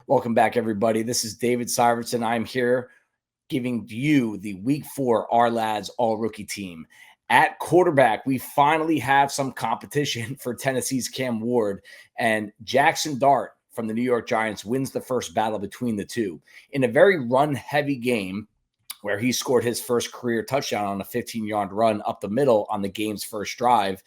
Welcome back, everybody. This is David Syvertsen. I'm here giving you the Week 4 Our Lads All-Rookie team. At quarterback, we finally have some competition for Tennessee's Cam Ward, and Jackson Dart from the New York Giants wins the first battle between the two. In a very run-heavy game, where he scored his first career touchdown on a 15-yard run up the middle on the game's first drive.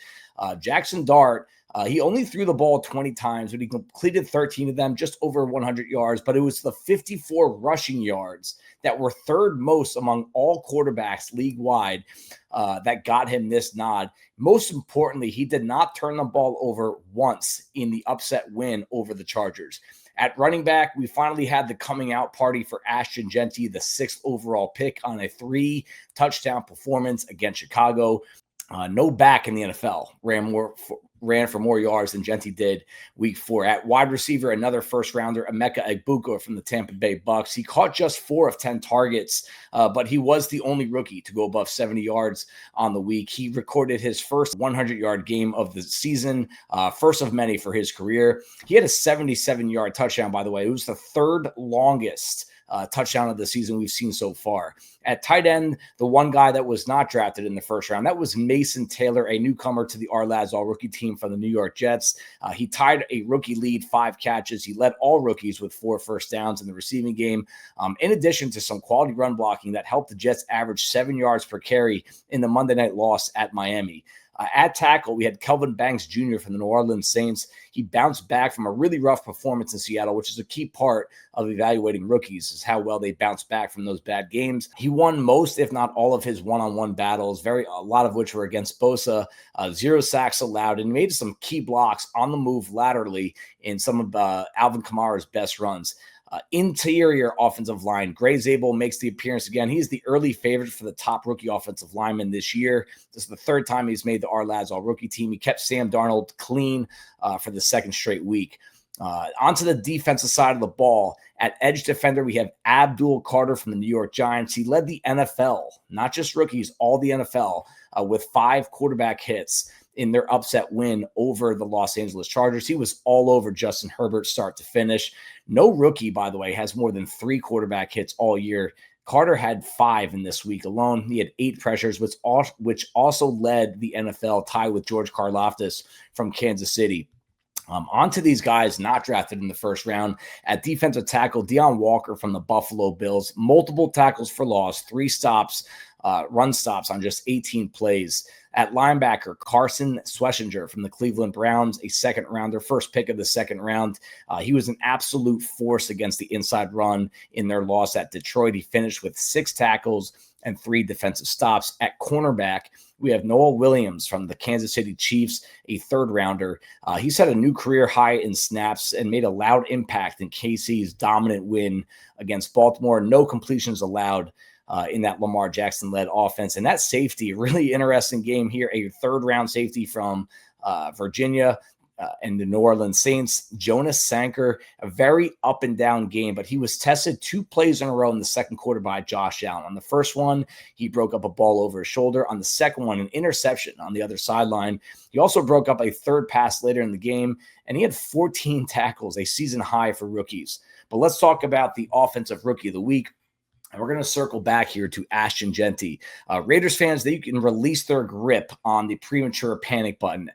Jackson Dart, he only threw the ball 20 times, but he completed 13 of them, just over 100 yards. But it was the 54 rushing yards that were third most among all quarterbacks league-wide that got him this nod. Most importantly, he did not turn the ball over once in the upset win over the Chargers. At running back, we finally had the coming out party for Ashton, Jeanty, the 6th overall pick on a 3-touchdown performance against Chicago. No back in the NFL ran for more yards than Jeanty did Week 4. At wide receiver, another first-rounder, Emeka Egbuka from the Tampa Bay Bucks. He caught just 4 of 10 targets, but he was the only rookie to go above 70 yards on the week. He recorded his first 100-yard game of the season, first of many for his career. He had a 77-yard touchdown, by the way. It was the third longest touchdown of the season we've seen so far. At tight end, the one guy that was not drafted in the first round, that was Mason Taylor, a newcomer to the Our Lads All-Rookie team from the New York Jets. He tied a rookie lead, 5 catches. He led all rookies with 4 first downs in the receiving game, in addition to some quality run blocking that helped the Jets average 7 yards per carry in the Monday night loss at Miami. At tackle, we had Kelvin Banks Jr. from the New Orleans Saints. He bounced back from a really rough performance in Seattle, which is a key part of evaluating rookies, is how well they bounce back from those bad games. He won most, if not all, of his one-on-one battles, a lot of which were against Bosa. 0 sacks allowed, and made some key blocks on the move laterally in some of Alvin Kamara's best runs. Interior offensive line, Gray Zabel makes the appearance again. He's the early favorite for the top rookie offensive lineman this year. This is the 3rd time he's made the Our Lads All-Rookie team. He kept Sam Darnold clean for the 2nd straight week. Onto the defensive side of the ball. At edge defender, we have Abdul Carter from the New York Giants. He led the NFL, not just rookies, all the NFL, with 5 quarterback hits in their upset win over the Los Angeles Chargers. He was all over Justin Herbert start to finish. No rookie, by the way, has more than 3 quarterback hits all year. Carter had 5 in this week alone. He had 8 pressures, which also led the NFL, tied with George Karlaftis from Kansas City. Onto these guys not drafted in the first round. At defensive tackle, Deion Walker from the Buffalo Bills, multiple tackles for loss, 3 stops, run stops on just 18 plays. At linebacker, Carson Schlesinger from the Cleveland Browns, a 2nd rounder, first pick of the 2nd round. He was an absolute force against the inside run in their loss at Detroit. He finished with 6 tackles and 3 defensive stops. At cornerback, we have Nohl Williams from the Kansas City Chiefs, a 3rd rounder. He set a new career high in snaps and made a loud impact in KC's dominant win against Baltimore. No completions allowed in that Lamar Jackson-led offense. And that safety, really interesting game here, a 3rd-round safety from Virginia and the New Orleans Saints. Jonas Sanker, a very up-and-down game, but he was tested 2 plays in a row in the 2nd quarter by Josh Allen. On the first one, he broke up a ball over his shoulder. On the second one, an interception on the other sideline. He also broke up a 3rd pass later in the game, and he had 14 tackles, a season high for rookies. But let's talk about the Offensive Rookie of the Week. And we're going to circle back here to Ashton Jeanty. Raiders fans, they can release their grip on the premature panic button.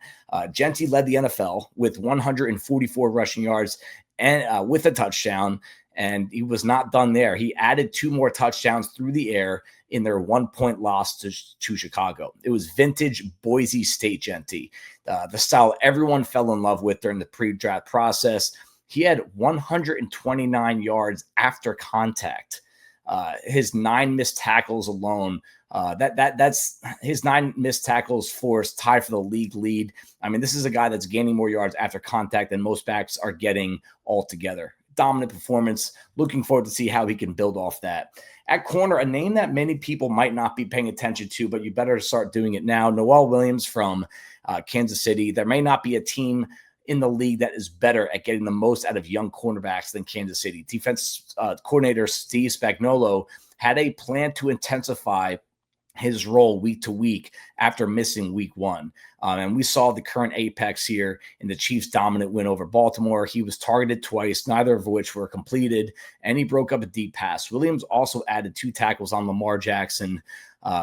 Jeanty led the NFL with 144 rushing yards and with a touchdown, and he was not done there. He added 2 more touchdowns through the air in their 1-point loss to Chicago. It was vintage Boise State Jeanty, the style everyone fell in love with during the pre-draft process. He had 129 yards after contact. His 9 missed tackles alone, that's his 9 missed tackles force tied for the league lead. I mean, this is a guy that's gaining more yards after contact than most backs are getting altogether. Dominant performance. Looking forward to see how he can build off that. At corner, a name that many people might not be paying attention to, but you better start doing it now. Nohl Williams from Kansas City. There may not be a team in the league that is better at getting the most out of young cornerbacks than Kansas City. Defense coordinator Steve Spagnuolo had a plan to intensify his role week to week after missing week one. And we saw the current apex here in the Chiefs' dominant win over Baltimore. He was targeted twice, neither of which were completed, and he broke up a deep pass. Williams also added 2 tackles on Lamar Jackson.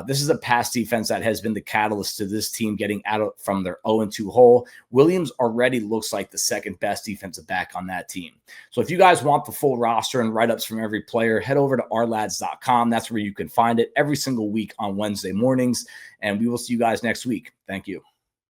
This is a pass defense that has been the catalyst to this team getting out from their 0-2 hole. Williams already looks like the second best defensive back on that team. So if you guys want the full roster and write-ups from every player, head over to ourlads.com. That's where you can find it every single week on Wednesday mornings. And we will see you guys next week. Thank you.